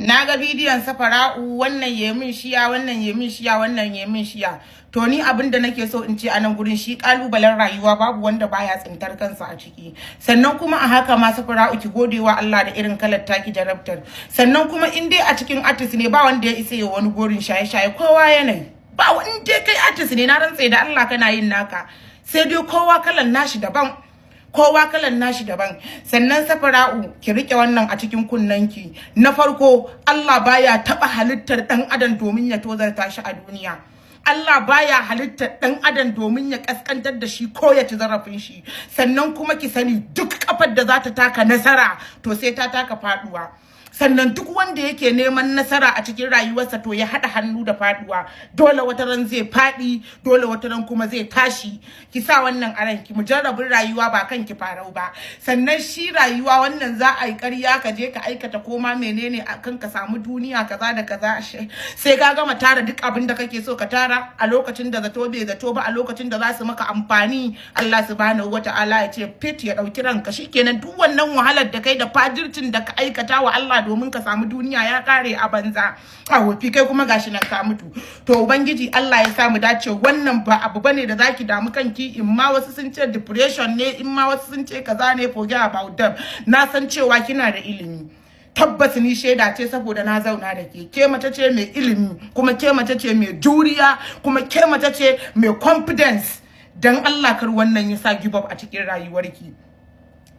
na ga bidiyon safara'u wannan yemin shiya wannan yemin shiya wannan yemin shiya. To ni abin da nake so in ce a nan gurin shi kalubalen rayuwa babu wanda baya tsintar kansa a ciki. Sannan kuma a haka ma safara'u ki godewa Allah da irin kalar taki jarabtar. Sannan kuma in dai a cikin artist ne ba wanda ya isa ya wani gorin shaye-shaye, kowa yanayi. Ba wanda kai artist ne na rantse da Allah kana yin naka. Sai dai kowa kalan nashi daban. Kowa kalan nashi daban. Sannan safara'u ki rike wannan a cikin kunnanki. Na farko, Allah baya taba halittar dan adam domin ya tozarta shi a duniya. Allah baya halittar dan adam domin ya kaskantar da shi ko ya ci zarafin shi. Sannan kuma ki sani duk kafar da za ta taka nasara to sai ta taka faduwa. Sannan duk wanda yake neman nasara a cikin rayuwarsa to ya haɗa hannu da faduwa. Dole wata ran zai faɗi, dole wata ran kuma zai tashi. Ki sa wannan a ranki, mujarrabin rayuwa ba kanki farau ba. Sannan shi rayuwa wannan za a yi ƙarya ka je ka aikata koma menene akan ka samu duniya kaza da kaza. Sai ka gama tara duk abin da kake so ka tara a lokacin da zato bai zato ba, a lokacin da za su maka amfani. Allah subhanahu wata'ala ya ce fit ya ɗauki ranka, shikenan duk wannan wahalar da kai da fajircin da ka aikata wa Allah domin ka samu duniya ya kare a banza a wofi, kai kuma gashi nan ka mutu. To ubangiji Allah ya samu dace. Wannan ba abu bane da zaki damu kanki, in ma wasu sun ce depression ne, in ma wasu sun ce kaza ne, forget about them. Na san cewa kina da ilimi, tabbas ni shaida ce saboda na zauna da ke mace ce mai ilimi, kuma ke mace ce mai juriya, kuma ke mace ce mai confidence. Dan Allah kar wannan ya sa give up a cikin rayuwarki.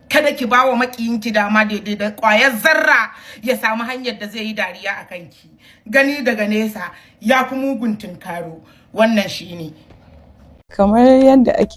Kada ki bawa makiyinki dama daidai da ƙwayar zarra ya samu hanyar da zai yi dariya a kanki. Gani daga nesa ya fi mugun tunkaro. Wannan shine. Kamar yadda ake